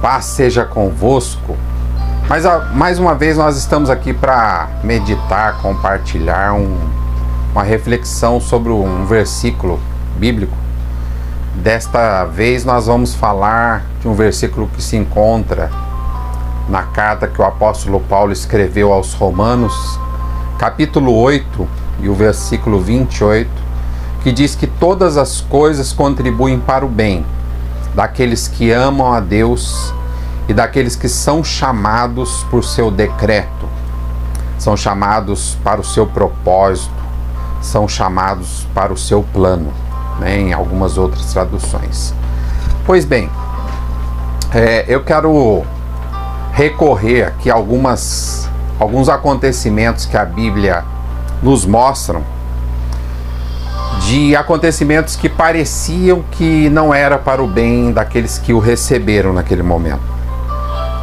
Paz seja convosco. Mas mais uma vez nós estamos aqui para meditar, compartilhar uma reflexão sobre um versículo bíblico. Desta vez nós vamos falar de um versículo que se encontra na carta que o apóstolo Paulo escreveu aos Romanos, capítulo 8 e o versículo 28, que diz que todas as coisas contribuem para o bem daqueles que amam a Deus e daqueles que são chamados por seu decreto, são chamados para o seu propósito, são chamados para o seu plano, né, em algumas outras traduções. Pois bem, eu quero recorrer aqui a alguns acontecimentos que a Bíblia nos mostram, de acontecimentos que pareciam que não era para o bem daqueles que o receberam naquele momento,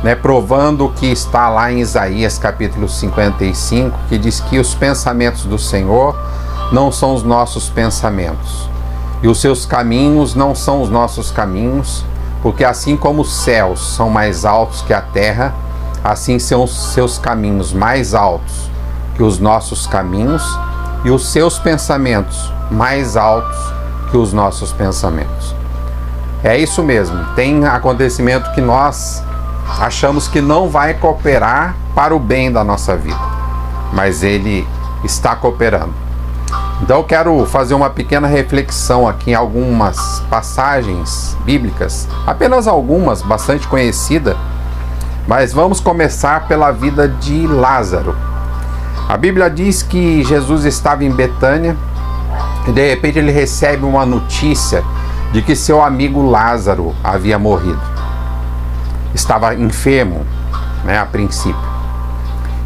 né? Provando o que está lá em Isaías capítulo 55, que diz que os pensamentos do Senhor não são os nossos pensamentos, e os seus caminhos não são os nossos caminhos, porque assim como os céus são mais altos que a terra, assim são os seus caminhos mais altos que os nossos caminhos, e os seus pensamentos mais altos que os nossos pensamentos. É isso mesmo, tem acontecimento que nós achamos que não vai cooperar para o bem da nossa vida, mas ele está cooperando. Então eu quero fazer uma pequena reflexão aqui em algumas passagens bíblicas, apenas algumas, bastante conhecidas, mas vamos começar pela vida de Lázaro. A Bíblia diz que Jesus estava em Betânia e de repente ele recebe uma notícia de que seu amigo Lázaro havia morrido. Estava enfermo, né, a princípio.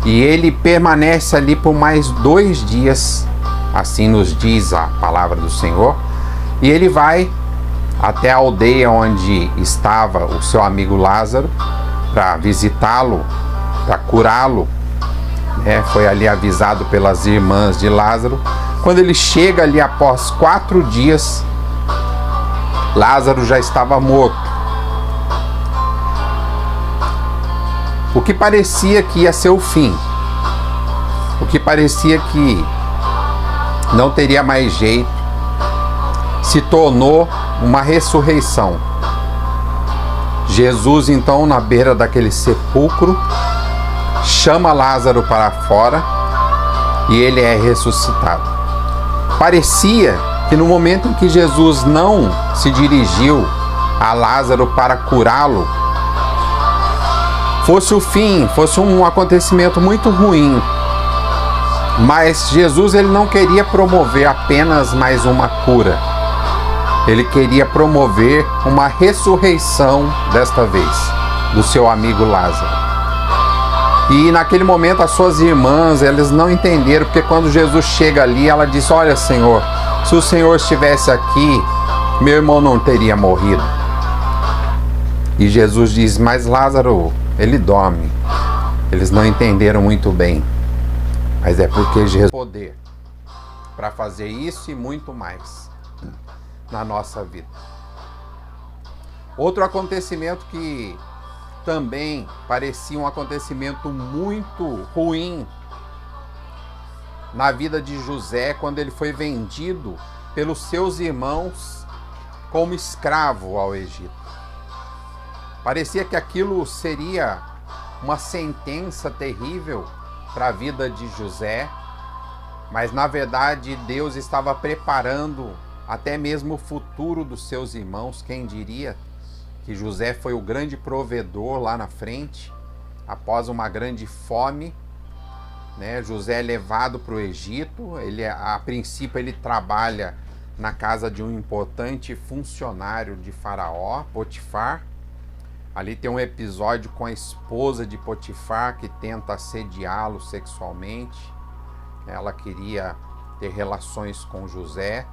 E ele permanece ali por mais 2 dias, assim nos diz a palavra do Senhor, e ele vai até a aldeia onde estava o seu amigo Lázaro para visitá-lo, para curá-lo. Foi ali avisado pelas irmãs de Lázaro. Quando ele chega ali após 4 dias, Lázaro já estava morto. O que parecia que ia ser o fim, o que parecia que não teria mais jeito, se tornou uma ressurreição. Jesus então, na beira daquele sepulcro, chama Lázaro para fora e ele é ressuscitado. Parecia que no momento em que Jesus não se dirigiu a Lázaro para curá-lo, fosse o fim, fosse um acontecimento muito ruim. Mas Jesus ele não queria promover apenas mais uma cura. Ele queria promover uma ressurreição desta vez do seu amigo Lázaro. E naquele momento as suas irmãs, elas não entenderam, porque quando Jesus chega ali, ela diz: olha, Senhor, se o Senhor estivesse aqui, meu irmão não teria morrido. E Jesus diz: mas Lázaro, ele dorme. Eles não entenderam muito bem, mas é porque Jesus tem poder para fazer isso e muito mais na nossa vida. Outro acontecimento que também parecia um acontecimento muito ruim na vida de José, quando ele foi vendido pelos seus irmãos como escravo ao Egito. Parecia que aquilo seria uma sentença terrível para a vida de José, mas na verdade Deus estava preparando até mesmo o futuro dos seus irmãos. Quem diria que José foi o grande provedor lá na frente, após uma grande fome, né? José é levado para o Egito. A princípio ele trabalha na casa de um importante funcionário de Faraó, Potifar. Ali tem um episódio com a esposa de Potifar que tenta assediá-lo sexualmente. Ela queria ter relações com José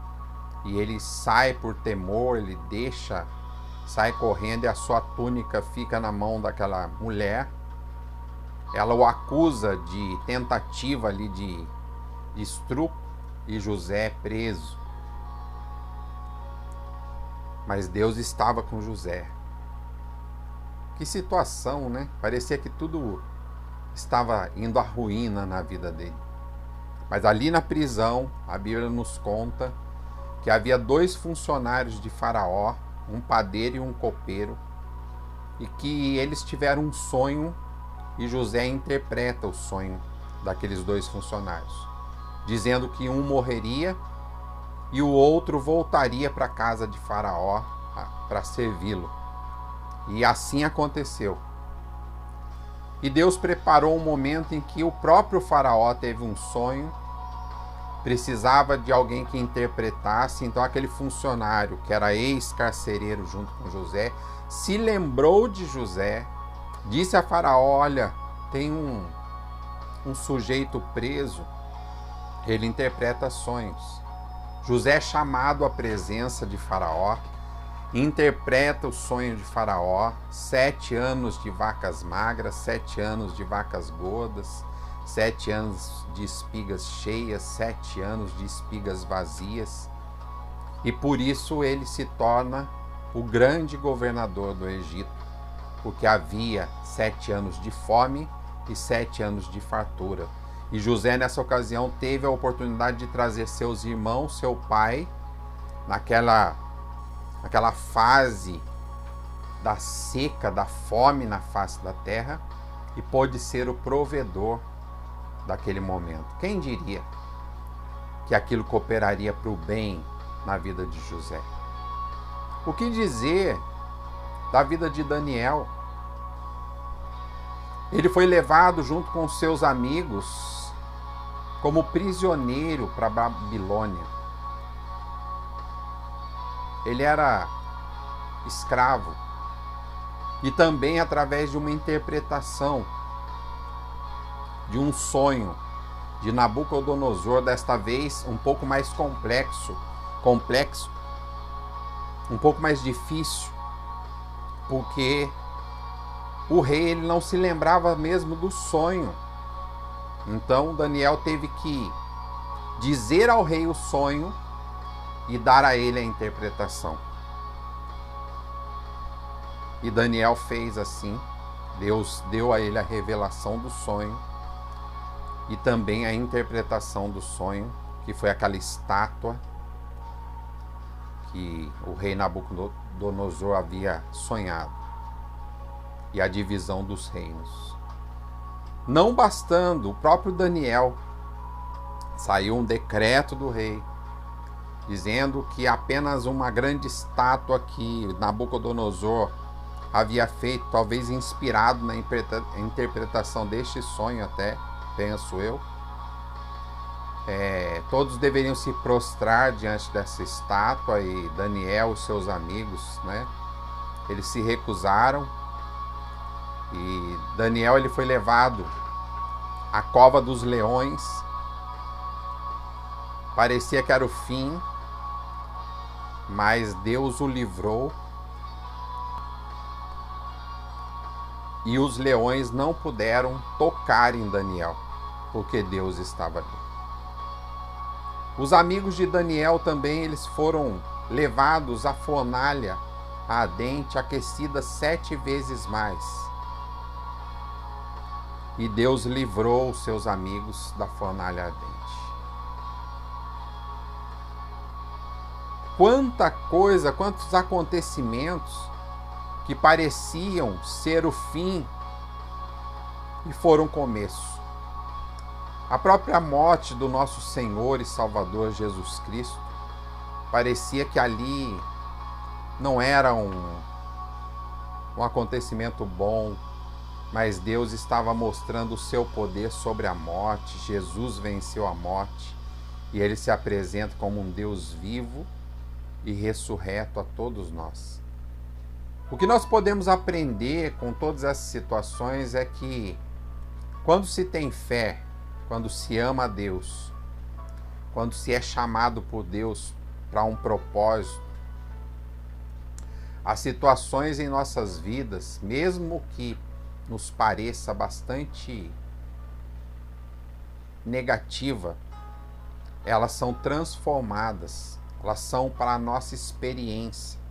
e ele sai por temor, ele sai correndo e a sua túnica fica na mão daquela mulher. Ela o acusa de tentativa ali de estupro e José é preso. Mas Deus estava com José. Que situação, né? Parecia que tudo estava indo à ruína na vida dele. Mas ali na prisão, a Bíblia nos conta que havia 2 funcionários de Faraó, um padeiro e um copeiro, e que eles tiveram um sonho e José interpreta o sonho daqueles 2 funcionários, dizendo que um morreria e o outro voltaria para a casa de Faraó para servi-lo. E assim aconteceu. E Deus preparou um momento em que o próprio Faraó teve um sonho, precisava de alguém que interpretasse, então aquele funcionário, que era ex-carcereiro junto com José, se lembrou de José, disse a Faraó: olha, tem um sujeito preso, ele interpreta sonhos. José é chamado à presença de Faraó, interpreta o sonho de Faraó: 7 anos de vacas magras, 7 anos de vacas gordas, 7 anos de espigas cheias, 7 anos de espigas vazias. E por isso ele se torna o grande governador do Egito, porque havia 7 anos de fome e 7 anos de fartura. E José, nessa ocasião, teve a oportunidade de trazer seus irmãos, seu pai, naquela fase da seca, da fome na face da terra, e pôde ser o provedor daquele momento. Quem diria que aquilo cooperaria para o bem na vida de José? O que dizer da vida de Daniel? Ele foi levado junto com seus amigos como prisioneiro para a Babilônia. Ele era escravo. E também através de uma interpretação de um sonho de Nabucodonosor, desta vez um pouco mais complexo, um pouco mais difícil, porque o rei ele não se lembrava mesmo do sonho. Então Daniel teve que dizer ao rei o sonho e dar a ele a interpretação. E Daniel fez assim. Deus deu a ele a revelação do sonho e também a interpretação do sonho, que foi aquela estátua que o rei Nabucodonosor havia sonhado, e a divisão dos reinos. Não bastando, o próprio Daniel, saiu um decreto do rei dizendo que apenas uma grande estátua que Nabucodonosor havia feito, talvez inspirado na interpretação deste sonho até, penso eu, todos deveriam se prostrar diante dessa estátua, e Daniel e seus amigos, né, eles se recusaram, e Daniel ele foi levado à cova dos leões. Parecia que era o fim, mas Deus o livrou. E os leões não puderam tocar em Daniel, porque Deus estava ali. Os amigos de Daniel também, eles foram levados à fornalha ardente, aquecida 7 vezes mais. E Deus livrou os seus amigos da fornalha ardente. Quanta coisa, quantos acontecimentos que pareciam ser o fim e foram o começo. A própria morte do nosso Senhor e Salvador Jesus Cristo parecia que ali não era um acontecimento bom, mas Deus estava mostrando o seu poder sobre a morte. Jesus venceu a morte e ele se apresenta como um Deus vivo e ressurreto a todos nós. O que nós podemos aprender com todas essas situações é que quando se tem fé, quando se ama a Deus, quando se é chamado por Deus para um propósito, as situações em nossas vidas, mesmo que nos pareça bastante negativa, elas são transformadas, elas são para a nossa experiência.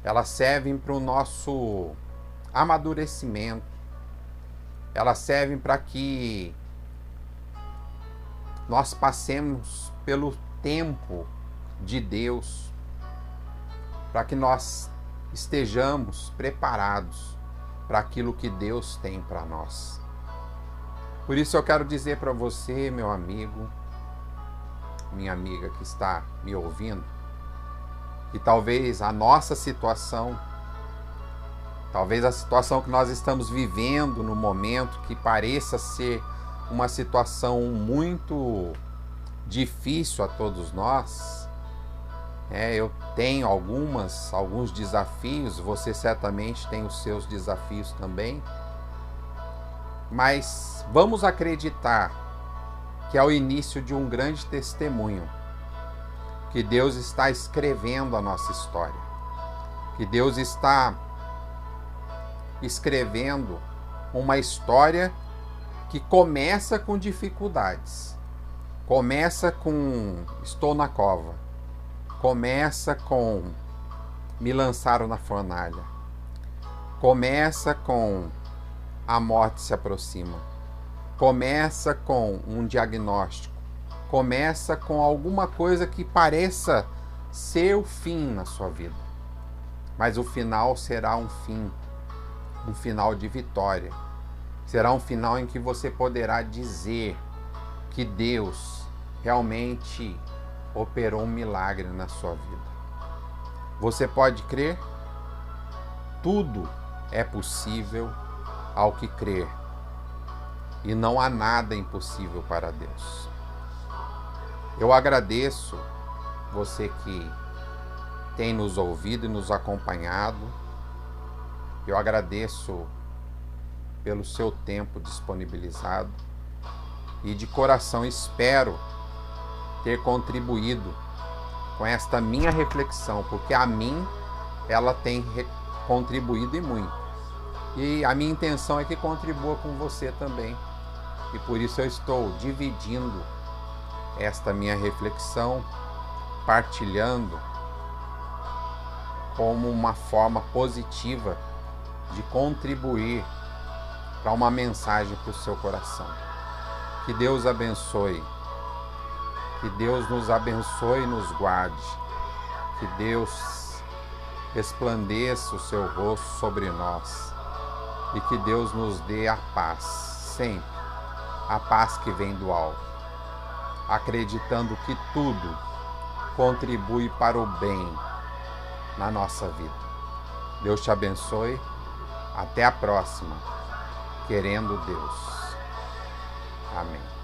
elas servem para o nosso amadurecimento, elas servem para que nós passemos pelo tempo de Deus, para que nós estejamos preparados para aquilo que Deus tem para nós. Por isso eu quero dizer para você, meu amigo, minha amiga que está me ouvindo, que talvez a nossa situação, talvez a situação que nós estamos vivendo no momento, que pareça ser uma situação muito difícil a todos nós, eu tenho alguns desafios, você certamente tem os seus desafios também, mas vamos acreditar que é o início de um grande testemunho, que Deus está escrevendo a nossa história, que Deus está escrevendo uma história que começa com dificuldades, começa com estou na cova, começa com me lançaram na fornalha, começa com a morte se aproxima, começa com um diagnóstico, começa com alguma coisa que pareça ser o fim na sua vida, mas o final será um final de vitória. Será um final em que você poderá dizer que Deus realmente operou um milagre na sua vida. Você pode crer? Tudo é possível ao que crer. E não há nada impossível para Deus. Eu agradeço você que tem nos ouvido e nos acompanhado. Eu agradeço pelo seu tempo disponibilizado e de coração espero ter contribuído com esta minha reflexão, porque a mim ela tem contribuído e muito. E a minha intenção é que contribua com você também. E por isso eu estou dividindo esta minha reflexão, partilhando como uma forma positiva de contribuir para uma mensagem para o seu coração. Que Deus abençoe. Que Deus nos abençoe e nos guarde. Que Deus resplandeça o seu rosto sobre nós. E que Deus nos dê a paz, sempre. A paz que vem do alto. Acreditando que tudo contribui para o bem na nossa vida. Deus te abençoe. Até a próxima. Querendo Deus. Amém.